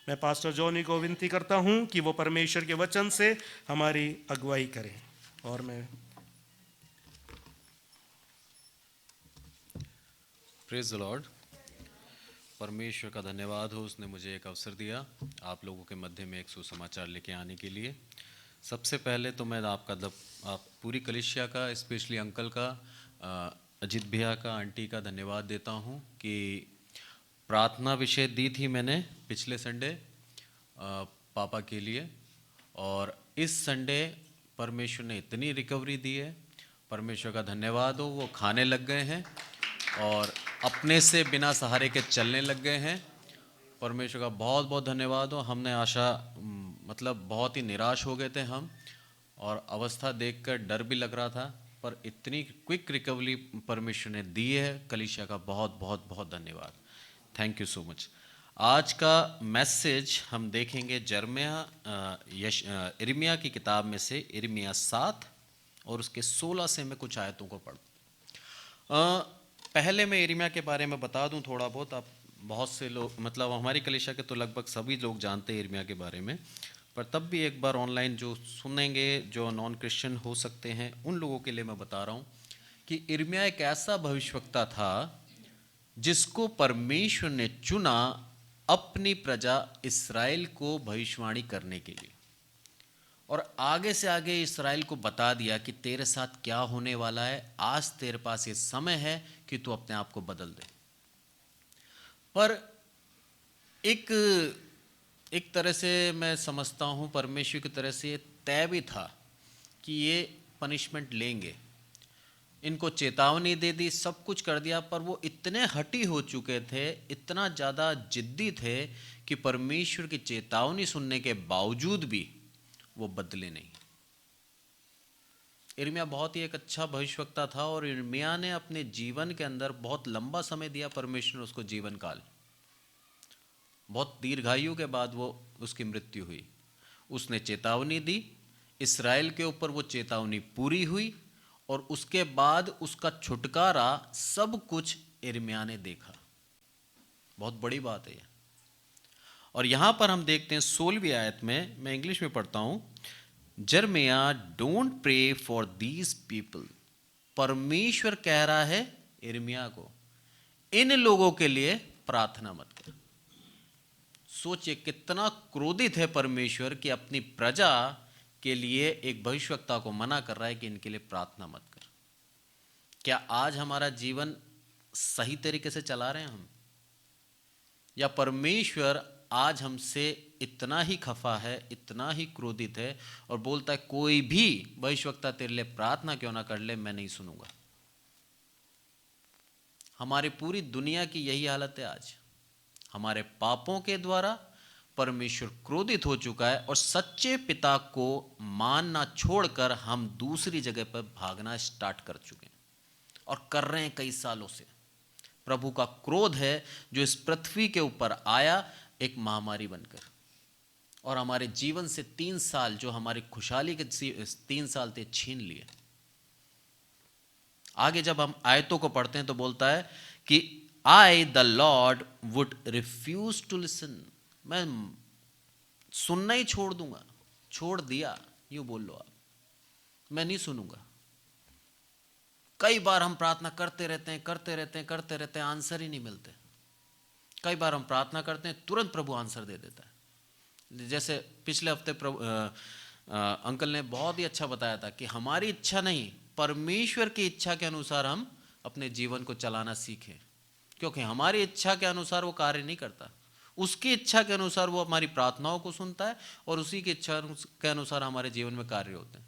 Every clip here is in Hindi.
मैं पास्टर जॉनी को विनती करता हूं कि वो परमेश्वर के वचन से हमारी अगुवाई करें। और मैं प्रेज द लॉर्ड। परमेश्वर का धन्यवाद हो, उसने मुझे एक अवसर दिया आप लोगों के मध्य में एक सुसमाचार लेके आने के लिए। सबसे पहले तो मैं आप पूरी कलीसिया का, स्पेशली अंकल का, अजीत भैया का, आंटी का धन्यवाद देता हूँ कि प्रार्थना विषय दी थी मैंने पिछले संडे पापा के लिए, और इस संडे परमेश्वर ने इतनी रिकवरी दी है। परमेश्वर का धन्यवाद हो, वो खाने लग गए हैं और अपने से बिना सहारे के चलने लग गए हैं। परमेश्वर का बहुत बहुत धन्यवाद हो। हमने मतलब बहुत ही निराश हो गए थे हम, और अवस्था देखकर डर भी लग रहा था, पर इतनी क्विक रिकवरी परमेश्वर ने दी है। कलीसिया का बहुत बहुत बहुत धन्यवाद। Thank you so much. आज का मैसेज हम देखेंगे इर्मिया की किताब में से इर्मिया 7 और उसके 16 से मैं कुछ आयतों को पहले मैं इर्मिया के बारे में बता दूं थोड़ा बहुत। आप बहुत से लोग, मतलब हमारी कलीसिया के तो लगभग सभी लोग जानते हैं इर्मिया के बारे में, पर तब भी एक बार ऑनलाइन जो सुनेंगे, जो नॉन क्रिश्चियन हो सकते हैं, उन लोगों के लिए मैं बता रहा हूँ कि इर्मिया एक ऐसा भविष्यवक्ता था जिसको परमेश्वर ने चुना अपनी प्रजा इस्राएल को भविष्यवाणी करने के लिए, और आगे से आगे इस्राएल को बता दिया कि तेरे साथ क्या होने वाला है। आज तेरे पास ये समय है कि तू अपने आप को बदल दे। पर एक एक तरह से मैं समझता हूँ परमेश्वर की तरह से ये तय भी था कि ये पनिशमेंट लेंगे। इनको चेतावनी दे दी, सब कुछ कर दिया, पर वो इतने हठी हो चुके थे, इतना ज़्यादा जिद्दी थे कि परमेश्वर की चेतावनी सुनने के बावजूद भी वो बदले नहीं। इर्मिया बहुत ही एक अच्छा भविष्यवक्ता था, और इर्मिया ने अपने जीवन के अंदर बहुत लंबा समय दिया परमेश्वर ने उसको जीवन काल। बहुत दीर्घायु के बाद वो उसकी मृत्यु हुई। उसने चेतावनी दी, इस्राएल के ऊपर वो चेतावनी पूरी हुई, और उसके बाद उसका छुटकारा सब कुछ इर्मिया ने देखा। बहुत बड़ी बात है ये। और यहां पर हम देखते हैं 16वीं आयत में, मैं इंग्लिश में पढ़ता हूं। Jeremiah don't pray for these people. परमेश्वर कह रहा है इर्मिया को, इन लोगों के लिए प्रार्थना मत कर। सोचिए कितना क्रोधित है परमेश्वर कि अपनी प्रजा के लिए एक भविष्यवक्ता को मना कर रहा है कि इनके लिए प्रार्थना मत कर। क्या आज हमारा जीवन सही तरीके से चला रहे हैं हम, या परमेश्वर आज हमसे इतना ही खफा है, इतना ही क्रोधित है, और बोलता है कोई भी भविष्यवक्ता तेरे लिए प्रार्थना क्यों ना कर ले, मैं नहीं सुनूंगा। हमारी पूरी दुनिया की यही हालत है आज। हमारे पापों के द्वारा परमेश्वर क्रोधित हो चुका है, और सच्चे पिता को मानना छोड़कर हम दूसरी जगह पर भागना स्टार्ट कर चुके हैं, और कर रहे हैं कई सालों से। प्रभु का क्रोध है जो इस पृथ्वी के ऊपर आया एक महामारी बनकर, और हमारे जीवन से 3 साल, जो हमारी खुशहाली के 3 साल थे, छीन लिए। आगे जब हम आयतों को पढ़ते हैं तो बोलता है कि I the Lord would refuse to listen. मैं सुनना ही छोड़ दूंगा, छोड़ दिया, यूं बोल लो आप, मैं नहीं सुनूंगा। कई बार हम प्रार्थना करते रहते हैं, आंसर ही नहीं मिलते। कई बार हम प्रार्थना करते हैं, तुरंत प्रभु आंसर दे देता है। जैसे पिछले हफ्ते अंकल ने बहुत ही अच्छा बताया था कि हमारी इच्छा नहीं, परमेश्वर की इच्छा के अनुसार हम अपने जीवन को चलाना सीखें, क्योंकि हमारी इच्छा के अनुसार वो कार्य नहीं करता। उसकी इच्छा के अनुसार वो हमारी प्रार्थनाओं को सुनता है, और उसी की इच्छा के अनुसार हमारे जीवन में कार्य होते हैं।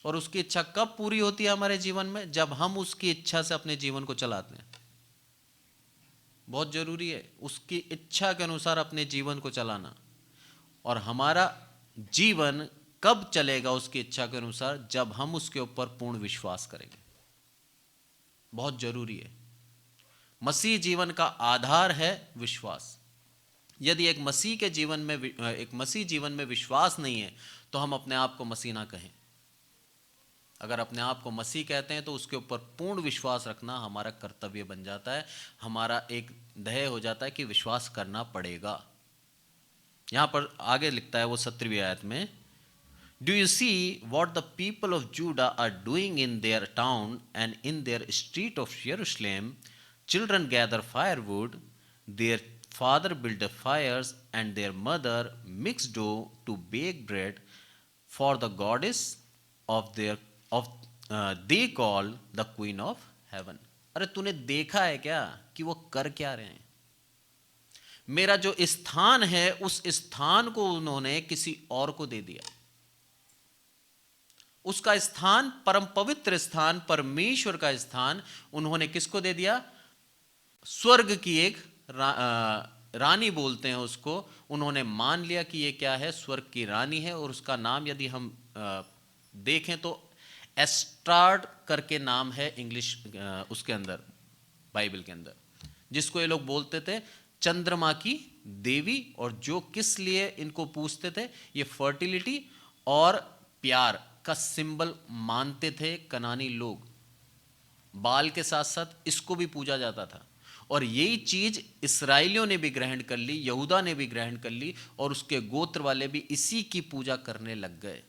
और उसकी इच्छा कब पूरी होती है हमारे जीवन में? जब हम उसकी इच्छा से अपने जीवन को चलाते हैं। बहुत जरूरी है उसकी इच्छा के अनुसार अपने जीवन को चलाना। और हमारा जीवन कब चलेगा उसकी इच्छा के अनुसार? जब हम उसके ऊपर पूर्ण विश्वास करेंगे। बहुत जरूरी है। मसीह जीवन का आधार है विश्वास। यदि एक मसीह जीवन में विश्वास नहीं है तो हम अपने आप को मसीह ना कहें। अगर अपने आप को मसीह कहते हैं तो उसके ऊपर पूर्ण विश्वास रखना हमारा कर्तव्य बन जाता है, हमारा एक ध्येय हो जाता है कि विश्वास करना पड़ेगा। यहां पर आगे लिखता है वो 17वीं आयत में, do you see what the people of Judah are doing in their town and in their street of यरूशलेम, children gather firewood, there father built fires, and their mother mixed dough to bake bread for the goddess of their of they call the queen of heaven. अरे तूने देखा है क्या कि वो कर क्या रहे हैं? मेरा जो स्थान है उस स्थान को उन्होंने किसी और को दे दिया। उसका स्थान, परम पवित्र स्थान, परमेश्वर का स्थान उन्होंने किसको दे दिया? स्वर्ग की एक रानी बोलते हैं उसको, उन्होंने मान लिया कि ये क्या है? स्वर्ग की रानी है। और उसका नाम यदि हम देखें तो एस्टार्ड करके नाम है इंग्लिश उसके अंदर, बाइबल के अंदर, जिसको ये लोग बोलते थे चंद्रमा की देवी। और जो किस लिए इनको पूछते थे? ये फर्टिलिटी और प्यार का सिंबल मानते थे कनानी लोग। बाल के साथ साथ इसको भी पूजा जाता था। और यही चीज इस्राएलियों ने भी ग्रहण कर ली, यहूदा ने भी ग्रहण कर ली, और उसके गोत्र वाले भी इसी की पूजा करने लग गए।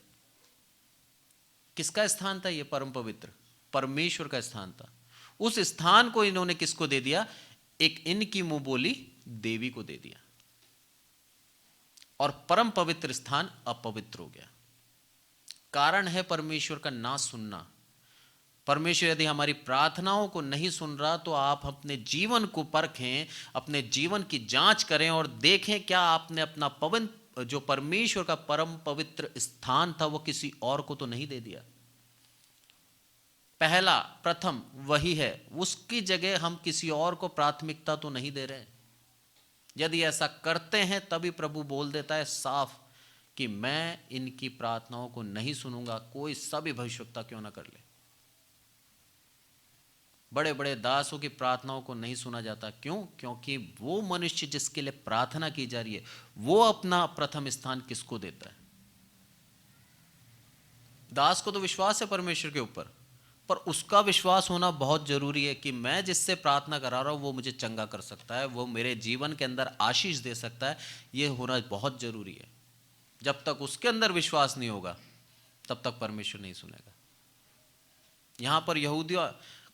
किसका स्थान था ये? परम पवित्र परमेश्वर का स्थान था। उस स्थान को इन्होंने किसको दे दिया? एक इनकी मुंह बोली देवी को दे दिया, और परम पवित्र स्थान अपवित्र हो गया। कारण है परमेश्वर का ना सुनना। परमेश्वर यदि हमारी प्रार्थनाओं को नहीं सुन रहा तो आप अपने जीवन को परखें, अपने जीवन की जांच करें और देखें क्या आपने अपना जो परमेश्वर का परम पवित्र स्थान था वो किसी और को तो नहीं दे दिया। पहला प्रथम वही है, उसकी जगह हम किसी और को प्राथमिकता तो नहीं दे रहे। यदि ऐसा करते हैं तभी प्रभु बोल देता है साफ कि मैं इनकी प्रार्थनाओं को नहीं सुनूंगा, कोई सा भी भविष्यवक्ता क्यों ना कर ले। बड़े बड़े दासों की प्रार्थनाओं को नहीं सुना जाता। क्यों? क्योंकि वो मनुष्य जिसके लिए प्रार्थना की जा रही है वो अपना प्रथम स्थान किसको देता है? दास को तो विश्वास है परमेश्वर के ऊपर, पर उसका विश्वास होना बहुत जरूरी है कि मैं जिससे प्रार्थना करा रहा हूं वो मुझे चंगा कर सकता है, वो मेरे जीवन के अंदर आशीष दे सकता है। ये होना बहुत जरूरी है। जब तक उसके अंदर विश्वास नहीं होगा तब तक परमेश्वर नहीं सुनेगा। यहां पर यहूदियों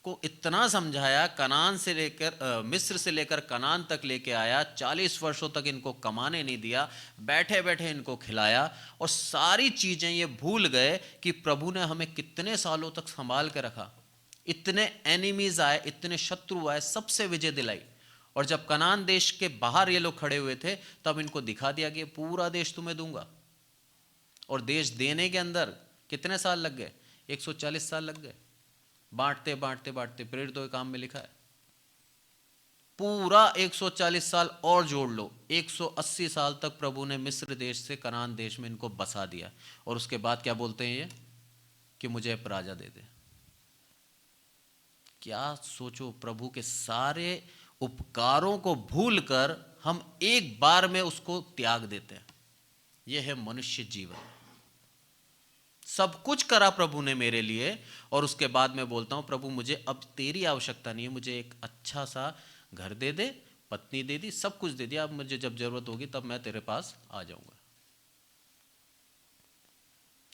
को इतना समझाया, कनान से लेकर मिस्र से लेकर कनान तक लेके आया, 40 वर्षों तक इनको कमाने नहीं दिया, बैठे बैठे इनको खिलाया, और सारी चीजें ये भूल गए कि प्रभु ने हमें कितने सालों तक संभाल के रखा। इतने एनिमीज आए, इतने शत्रु आए, सबसे विजय दिलाई। और जब कनान देश के बाहर ये लोग खड़े हुए थे तब इनको दिखा दिया कि पूरा देश तुम्हें दूंगा। और देश देने के अंदर कितने साल लग गए? 140 साल लग गए। बांटते बांटते बांटते, प्रेरितों के काम में लिखा है, पूरा 140 साल और जोड़ लो, 180 साल तक प्रभु ने मिस्र देश से कनान देश में इनको बसा दिया। और उसके बाद क्या बोलते हैं ये? कि मुझे राजा दे दे। क्या सोचो, प्रभु के सारे उपकारों को भूलकर हम एक बार में उसको त्याग देते हैं। यह है मनुष्य जीवन। सब कुछ करा प्रभु ने मेरे लिए, और उसके बाद मैं बोलता हूं प्रभु मुझे अब तेरी आवश्यकता नहीं है, मुझे एक अच्छा सा घर दे दे, पत्नी दे दी, सब कुछ दे दिया, अब मुझे जब जरूरत होगी तब मैं तेरे पास आ जाऊंगा।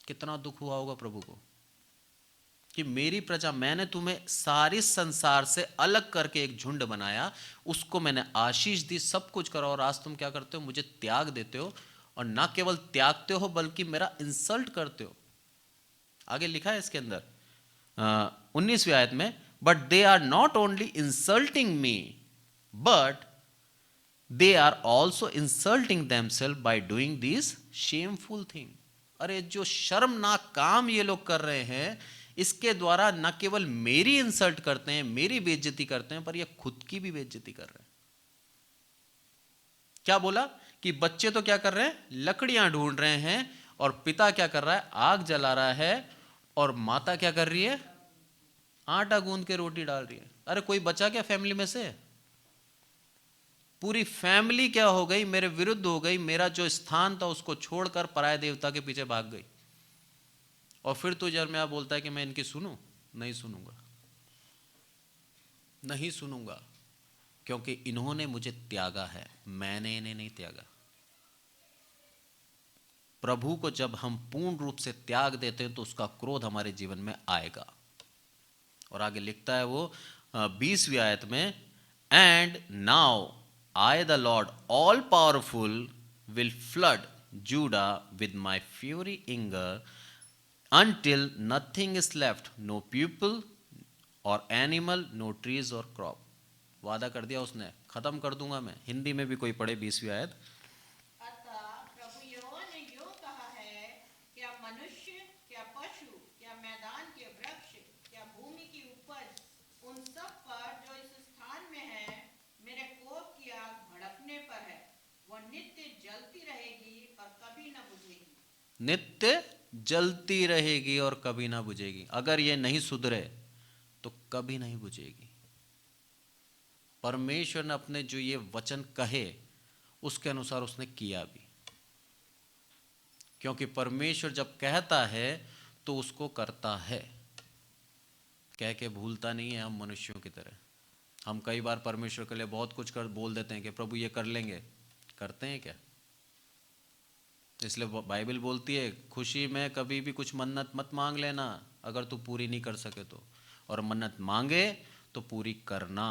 कितना दुख हुआ होगा प्रभु को कि मेरी प्रजा, मैंने तुम्हें सारी संसार से अलग करके एक झुंड बनाया, उसको मैंने आशीष दी, सब कुछ करा, और आज तुम क्या करते हो? मुझे त्याग देते हो। और ना केवल त्यागते हो बल्कि मेरा इंसल्ट करते हो। आगे लिखा है इसके अंदर 19वीं आयत में, but they are not only insulting me but they are also insulting themselves by doing this shameful thing. अरे जो शर्मनाक काम ये लोग कर रहे हैं, इसके द्वारा न केवल मेरी इंसल्ट करते हैं, मेरी बेइज्जती करते हैं, पर ये खुद की भी बेइज्जती कर रहे हैं। क्या बोला कि बच्चे तो क्या कर रहे हैं? लकड़ियां ढूंढ रहे हैं, और पिता क्या कर रहा है? आग जला रहा है, और माता क्या कर रही है? आटा गूंद के रोटी डाल रही है। अरे कोई बचा क्या फैमिली में से? पूरी फैमिली क्या हो गई? मेरे विरुद्ध हो गई। मेरा जो स्थान था उसको छोड़कर पराये देवता के पीछे भाग गई। और फिर तो यिर्मयाह बोलता है कि मैं इनकी सुनूं? नहीं सुनूंगा, नहीं सुनूंगा, क्योंकि इन्होंने मुझे त्यागा है, मैंने इन्हें नहीं त्यागा। प्रभु को जब हम पूर्ण रूप से त्याग देते हैं तो उसका क्रोध हमारे जीवन में आएगा। और आगे लिखता है वो 20वीं आयत में, and now I the lord all powerful will flood Judah with my fury anger until nothing is left, no people or animal, no trees or crop। वादा कर दिया उसने, खत्म कर दूंगा मैं। हिंदी में भी कोई पढ़े 20वीं आयत। अतः प्रभु यहोवा ने यूं कहा है, क्या मनुष्य, क्या पशु, क्या मैदान के वृक्ष, क्या भूमि की उपज, उन सब पर जो इस स्थान में है, मेरे कोप की आग भड़कने पर है। वह नित्य जलती रहेगी और कभी न बुझेगी। नित्य जलती रहेगी और कभी ना बुझेगी। अगर ये नहीं सुधरे तो कभी नहीं बुझेगी। परमेश्वर ने अपने जो ये वचन कहे उसके अनुसार उसने किया भी, क्योंकि परमेश्वर जब कहता है तो उसको करता है, कह के भूलता नहीं है। हम मनुष्यों की तरह हम कई बार परमेश्वर के लिए बहुत कुछ कर बोल देते हैं कि प्रभु ये कर लेंगे, करते हैं क्या? इसलिए बाइबल बोलती है खुशी में कभी भी कुछ मन्नत मत मांग लेना अगर तू पूरी नहीं कर सके तो, और मन्नत मांगे तो पूरी करना।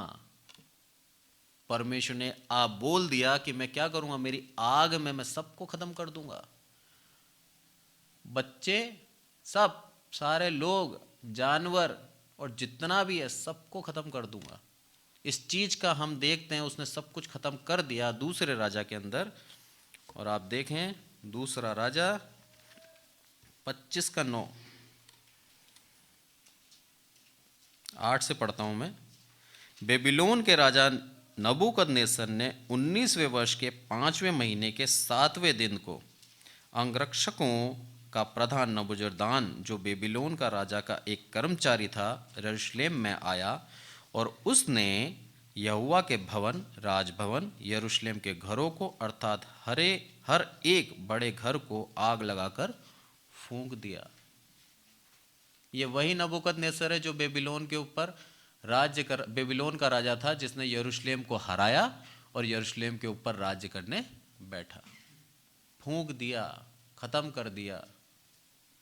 परमेश्वर ने आप बोल दिया कि मैं क्या करूंगा, मेरी आग में मैं सबको खत्म कर दूंगा। बच्चे, सब, सारे लोग, जानवर और जितना भी है सबको खत्म कर दूंगा। इस चीज का हम देखते हैं उसने सब कुछ खत्म कर दिया दूसरे राजा के अंदर। और आप देखें दूसरा राजा 25:9, 8 से पढ़ता हूं मैं। बेबीलोन के राजा नबूकदनेस्सर ने 19वें वर्ष के 5वें महीने के 7वें दिन को अंगरक्षकों का प्रधान नबूजरदान, जो बेबीलोन का राजा का एक कर्मचारी था, यरूशलेम में आया और उसने यहोवा के भवन, राजभवन, यरूशलेम के घरों को अर्थात हर एक बड़े घर को आग लगाकर फूंक दिया। ये वही नबूकदनेस्सर है जो बेबीलोन के ऊपर बेबीलोन का राजा था, जिसने यरूशलेम को हराया और यरूशलेम के ऊपर राज्य करने बैठा। फूंक दिया, खत्म कर दिया,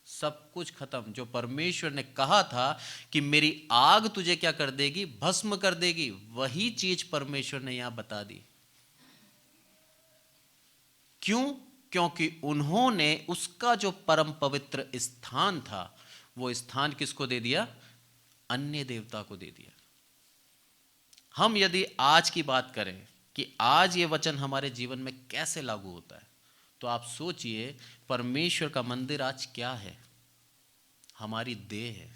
सब कुछ खत्म। जो परमेश्वर ने कहा था कि मेरी आग तुझे क्या कर देगी, भस्म कर देगी, वही चीज परमेश्वर ने यहां बता दी। क्यों? क्योंकि उन्होंने उसका जो परम पवित्र स्थान था वो स्थान किसको दे दिया? अन्य देवता को दे दिया। हम यदि आज की बात करें कि आज ये वचन हमारे जीवन में कैसे लागू होता है, तो आप सोचिए परमेश्वर का मंदिर आज क्या है? हमारी देह है।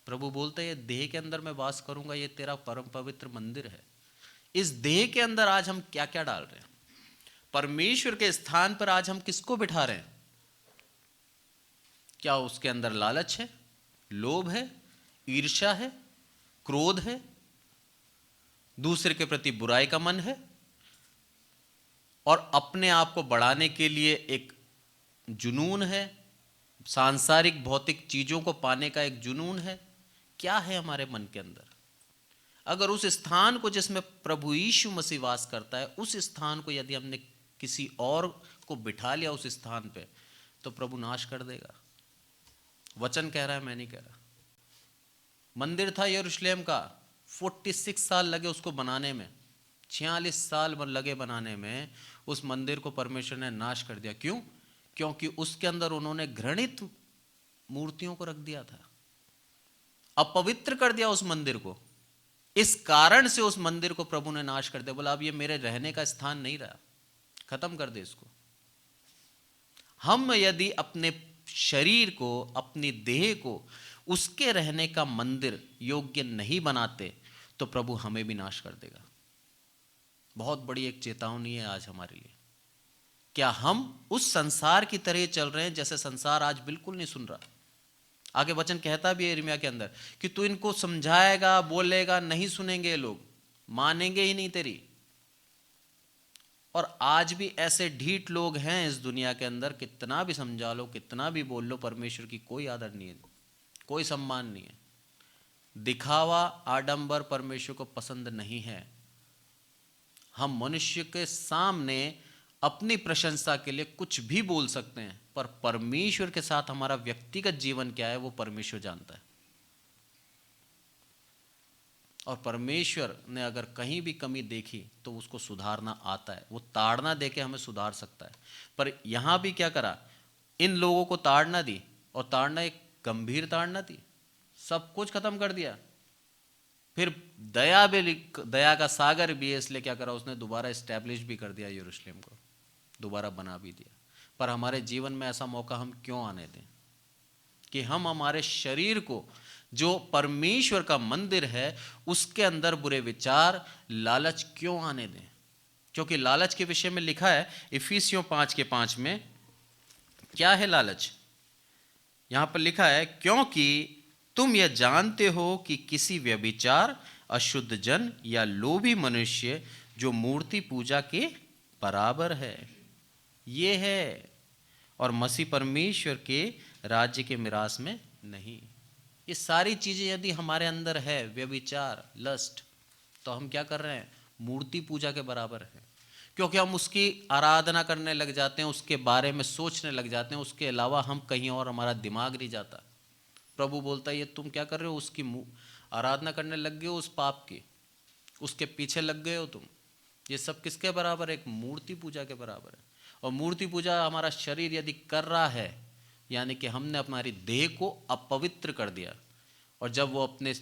प्रभु बोलते हैं देह के अंदर मैं वास करूंगा, ये तेरा परम पवित्र मंदिर है। इस देह के अंदर आज हम क्या क्या डाल रहे हैं? परमेश्वर के स्थान पर आज हम किसको बिठा रहे हैं? क्या उसके अंदर लालच है, लोभ है, ईर्ष्या है, क्रोध है, दूसरे के प्रति बुराई का मन है, और अपने आप को बढ़ाने के लिए एक जुनून है, सांसारिक भौतिक चीजों को पाने का एक जुनून है? क्या है हमारे मन के अंदर? अगर उस स्थान को जिसमें प्रभु यीशु मसीह वास करता है, उस स्थान को यदि हमने किसी और को बिठा लिया उस स्थान पे, तो प्रभु नाश कर देगा। वचन कह रहा है, मैं नहीं कह रहा। मंदिर था यरूशलेम का, 46 साल लगे उसको बनाने में, 46 साल लगे बनाने में। उस मंदिर को परमेश्वर ने नाश कर दिया। क्यों? क्योंकि उसके अंदर उन्होंने घृणित मूर्तियों को रख दिया था, अपवित्र कर दिया उस मंदिर को। इस कारण से उस मंदिर को प्रभु ने नाश कर दिया। बोला अब ये मेरे रहने का स्थान नहीं रहा, खत्म कर दे इसको। हम यदि अपने शरीर को, अपनी देह को उसके रहने का मंदिर योग्य नहीं बनाते, तो प्रभु हमें भी नाश कर देगा। बहुत बड़ी एक चेतावनी है आज हमारे लिए। क्या हम उस संसार की तरह चल रहे हैं जैसे संसार आज बिल्कुल नहीं सुन रहा? आगे वचन कहता भी है यिर्मयाह के अंदर कि तू इनको समझाएगा, बोलेगा, नहीं सुनेंगे, लोग मानेंगे ही नहीं तेरी। और आज भी ऐसे ढीठ लोग हैं इस दुनिया के अंदर, कितना भी समझा लो, कितना भी बोल लो, परमेश्वर की कोई आदर नहीं है, कोई सम्मान नहीं है। दिखावा, आडंबर परमेश्वर को पसंद नहीं है। हम मनुष्य के सामने अपनी प्रशंसा के लिए कुछ भी बोल सकते हैं, पर परमेश्वर के साथ हमारा व्यक्तिगत जीवन क्या है वो परमेश्वर जानता है। और परमेश्वर ने अगर कहीं भी कमी देखी तो उसको सुधारना आता है, वो ताड़ना देके हमें सुधार सकता है। पर यहां भी क्या करा, इन लोगों को ताड़ना दी, और ताड़ना एक गंभीर ताड़ना थी, सब कुछ खत्म कर दिया। फिर दया का सागर भी है, इसलिए क्या करा, उसने दोबारा एस्टैब्लिश भी कर दिया, यरूशलेम को दोबारा बना भी दिया। पर हमारे जीवन में ऐसा मौका हम क्यों आने दें कि हम हमारे शरीर को, जो परमेश्वर का मंदिर है, उसके अंदर बुरे विचार, लालच क्यों आने दें? क्योंकि लालच के विषय में लिखा है इफिसियों 5:5 में, क्या है लालच? यहां पर लिखा है, क्योंकि तुम यह जानते हो कि किसी व्यभिचार, अशुद्ध जन या लोभी मनुष्य जो मूर्ति पूजा के बराबर है, ये है, और मसीह परमेश्वर के राज्य के मिरास में नहीं। ये सारी चीजें यदि हमारे अंदर है, व्यभिचार, लस्ट, तो हम क्या कर रहे हैं? मूर्ति पूजा के बराबर है। क्योंकि हम उसकी आराधना करने लग जाते हैं, उसके बारे में सोचने लग जाते हैं, उसके अलावा हम कहीं और, हमारा दिमाग नहीं जाता। प्रभु बोलता है, ये तुम क्या कर रहे हो? उसकी आराधना करने लग गए हो, उस पाप की, उसके पीछे लग गए हो तुम। ये सब किसके बराबर है? एक मूर्ति पूजा के बराबर है। और मूर्ति पूजा हमारा शरीर यदि कर रहा है, यानी कि हमने हमारी देह को अपवित्र कर दिया, और जब वो अपने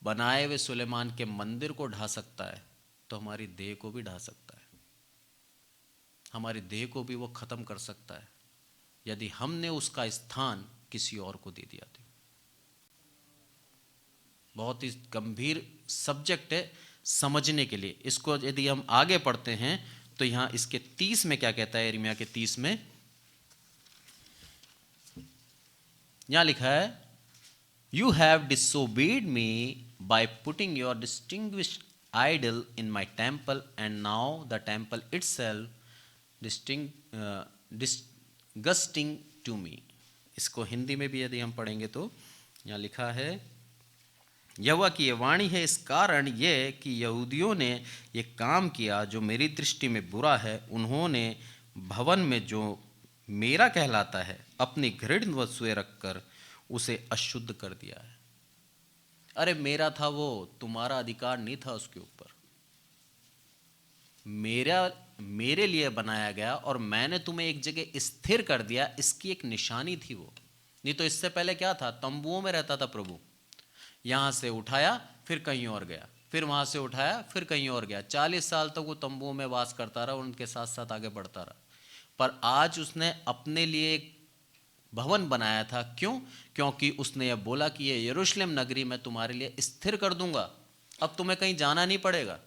बनाए हुए सुलेमान के मंदिर को ढा सकता है, तो हमारी देह को भी ढा सकता है, हमारी देह को भी वो खत्म कर सकता है, यदि हमने उसका स्थान किसी और को दे दिया। तो बहुत ही गंभीर सब्जेक्ट है समझने के लिए। इसको यदि हम आगे पढ़ते हैं तो यहां इसके 30 में क्या कहता है? यिर्मयाह के 30 में यहां लिखा है, you have disobeyed me by putting your distinguished idol in my temple, and now the temple itself disgusting to me. इसको हिंदी में भी यदि हम पढ़ेंगे तो यहाँ लिखा है, यहोवा की ये वाणी है, इस कारण यह कि यहूदियों ने ये काम किया जो मेरी दृष्टि में बुरा है। उन्होंने भवन में जो मेरा कहलाता है अपनी घृणित वस्तुएं रखकर उसे अशुद्ध कर दिया है। अरे मेरा था वो, तुम्हारा अधिकार नहीं था उसके ऊपर। मेरे लिए बनाया गया और मैंने तुम्हें एक जगह स्थिर कर दिया, इसकी एक निशानी थी वो। नहीं तो इससे पहले क्या था? तंबुओं में रहता था प्रभु, यहां से उठाया फिर कहीं और गया, फिर वहां से उठाया फिर कहीं और गया। 40 साल तक वो तंबुओं में वास करता रहा और उनके साथ साथ आगे बढ़ता रहा। पर आज उसने अपने लिए एक भवन बनाया था। क्यों? क्योंकि उसने यह बोला कि ये यरूशलेम नगरी मैं तुम्हारे लिए स्थिर कर दूंगा, अब तुम्हें कहीं जाना नहीं पड़ेगा।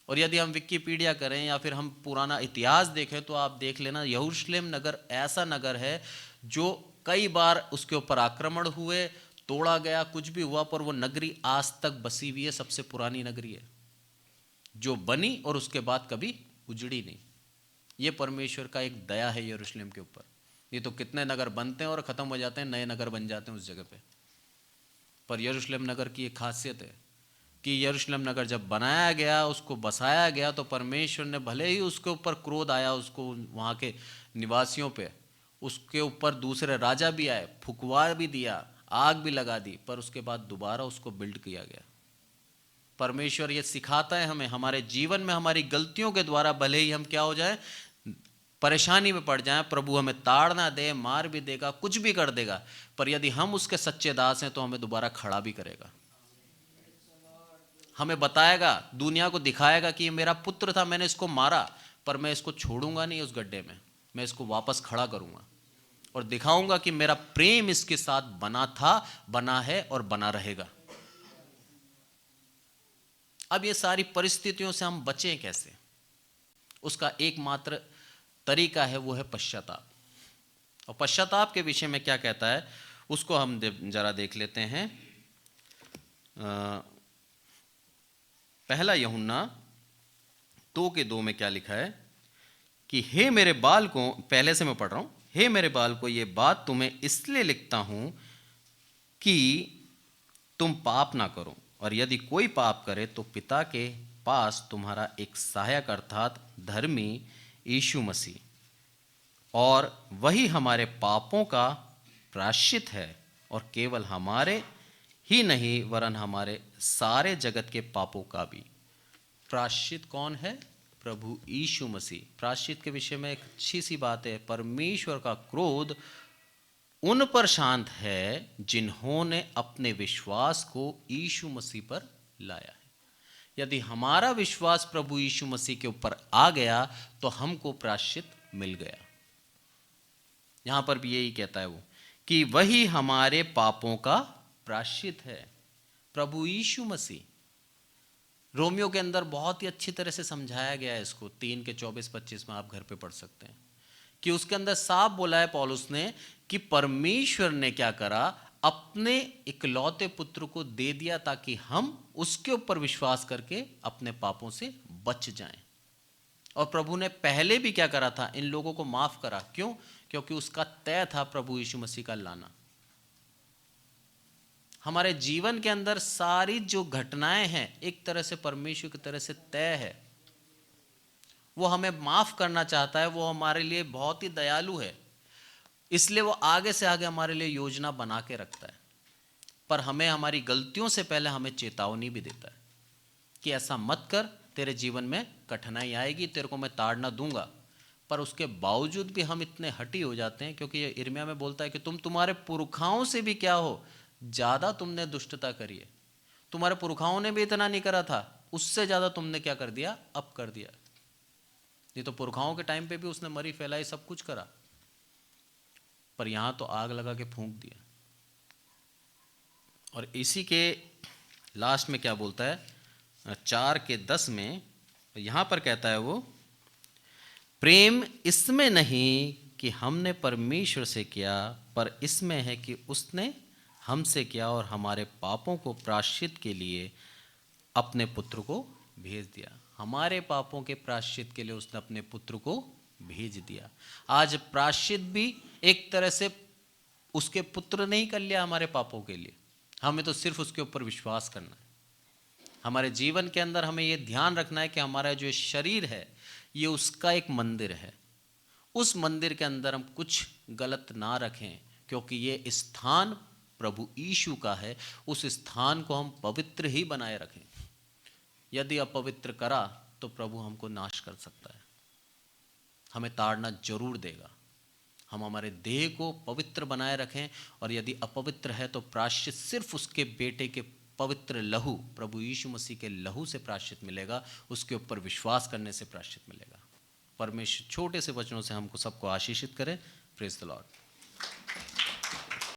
और यदि हम विकिपीडिया करें या फिर हम पुराना इतिहास देखें तो आप देख लेना, यरूशलेम नगर ऐसा नगर है जो कई बार उसके ऊपर आक्रमण हुए, तोड़ा गया, कुछ भी हुआ, पर वो नगरी आज तक बसी हुई है। सबसे पुरानी नगरी है जो बनी और उसके बाद कभी उजड़ी नहीं। ये परमेश्वर का एक दया है यरूशलेम के ऊपर। ये तो कितने नगर बनते हैं और खत्म हो जाते हैं, नए नगर बन जाते हैं उस जगह पे। पर यरूशलेम नगर की एक खासियत है कि यरूशलेम नगर जब बनाया गया, उसको बसाया गया, तो परमेश्वर ने भले ही उसके ऊपर क्रोध आया, उसको वहाँ के निवासियों पे, उसके ऊपर दूसरे राजा भी आए, फुकवा भी दिया, आग भी लगा दी, पर उसके बाद दोबारा उसको बिल्ड किया गया। परमेश्वर ये सिखाता है हमें, हमारे जीवन में हमारी गलतियों के द्वारा भले ही हम क्या हो जाए, परेशानी में पड़ जाएं, प्रभु हमें ताड़ना दे, मार भी देगा, कुछ भी कर देगा, पर यदि हम उसके सच्चे दास हैं तो हमें दोबारा खड़ा भी करेगा। हमें बताएगा, दुनिया को दिखाएगा कि ये मेरा पुत्र था, मैंने इसको मारा, पर मैं इसको छोड़ूंगा नहीं उस गड्ढे में, मैं इसको वापस खड़ा करूंगा और दिखाऊंगा कि मेरा प्रेम इसके साथ बना था, बना है और बना रहेगा। अब ये सारी परिस्थितियों से हम बचें कैसे? उसका एकमात्र तरीका है, वो है पश्चाताप। और पश्चाताप के विषय में क्या कहता है उसको हम जरा देख लेते हैं। पहला यूहन्ना 2:2 में क्या लिखा है कि हे मेरे बाल को, पहले से मैं पढ़ रहा हूं, हे मेरे बाल को, ये बात तुम्हें इसलिए लिखता हूं कि तुम पाप ना करो, और यदि कोई पाप करे तो पिता के पास तुम्हारा एक सहायक अर्थात धर्मी यीशु मसीह, और वही हमारे पापों का प्रायश्चित है, और केवल हमारे ही नहीं वरन हमारे सारे जगत के पापों का भी। प्रायश्चित कौन है? प्रभु यीशु मसीह। प्रायश्चित के विषय में एक अच्छी सी बात है, परमेश्वर का क्रोध उन पर शांत है जिन्होंने अपने विश्वास को यीशु मसीह पर लाया है। यदि हमारा विश्वास प्रभु यीशु मसीह के ऊपर आ गया तो हमको प्रायश्चित मिल गया। यहां पर भी यही कहता है वो कि वही हमारे पापों का प्रायश्चित है, प्रभु यीशु मसीह। रोमियो के अंदर बहुत ही अच्छी तरह से समझाया गया है इसको, 3 के 24-25 में आप घर पे पढ़ सकते हैं, कि उसके अंदर साफ बोला है पौलुस ने कि परमेश्वर ने क्या करा, अपने इकलौते पुत्र को दे दिया ताकि हम उसके ऊपर विश्वास करके अपने पापों से बच जाएं। और प्रभु ने पहले भी क्या करा था, इन लोगों को माफ करा। क्यों? क्योंकि उसका तय था प्रभु यीशु मसीह का लाना। हमारे जीवन के अंदर सारी जो घटनाएं हैं एक तरह से परमेश्वर की तरह से तय है। वो हमें माफ करना चाहता है, वो हमारे लिए बहुत ही दयालु है, इसलिए वो आगे से आगे हमारे लिए योजना बना के रखता है। पर हमें हमारी गलतियों से पहले हमें चेतावनी भी देता है कि ऐसा मत कर, तेरे जीवन में कठिनाई आएगी, तेरे को मैं ताड़ना दूंगा। पर उसके बावजूद भी हम इतने हठी हो जाते हैं, क्योंकि ये यिर्मयाह में बोलता है कि तुम तुम्हारे पुरखाओं से भी क्या हो, ज्यादा तुमने दुष्टता करी है। तुम्हारे पुरखाओं ने भी इतना नहीं करा था, उससे ज्यादा तुमने क्या कर दिया, अब कर दिया। ये तो पुरखाओं के टाइम पे भी उसने मरी फैलाई सब कुछ करा, पर यहां तो आग लगा के फूंक दिया। और इसी के लास्ट में क्या बोलता है, 4 के 10 में यहां पर कहता है वो, प्रेम इसमें नहीं कि हमने परमेश्वर से किया, पर इसमें है कि उसने हमसे किया और हमारे पापों को प्रायश्चित के लिए अपने पुत्र को भेज दिया। हमारे पापों के प्रायश्चित के लिए उसने अपने पुत्र को भेज दिया। आज प्रायश्चित भी एक तरह से उसके पुत्र ने ही कर लिया हमारे पापों के लिए, हमें तो सिर्फ उसके ऊपर विश्वास करना है। हमारे जीवन के अंदर हमें यह ध्यान रखना है कि हमारा जो शरीर है ये उसका एक मंदिर है। उस मंदिर के अंदर हम कुछ गलत ना रखें, क्योंकि ये स्थान प्रभु यीशु का है। उस स्थान को हम पवित्र ही बनाए रखें। यदि अपवित्र करा तो प्रभु हमको नाश कर सकता है, हमें ताड़ना जरूर देगा। हम हमारे देह को पवित्र बनाए रखें, और यदि अपवित्र है तो प्रायश्चित सिर्फ उसके बेटे के पवित्र लहू, प्रभु यीशु मसीह के लहू से प्रायश्चित मिलेगा, उसके ऊपर विश्वास करने से प्रायश्चित मिलेगा। परमेश्वर छोटे से वचनों से हमको सबको आशीषित करे। Praise the Lord.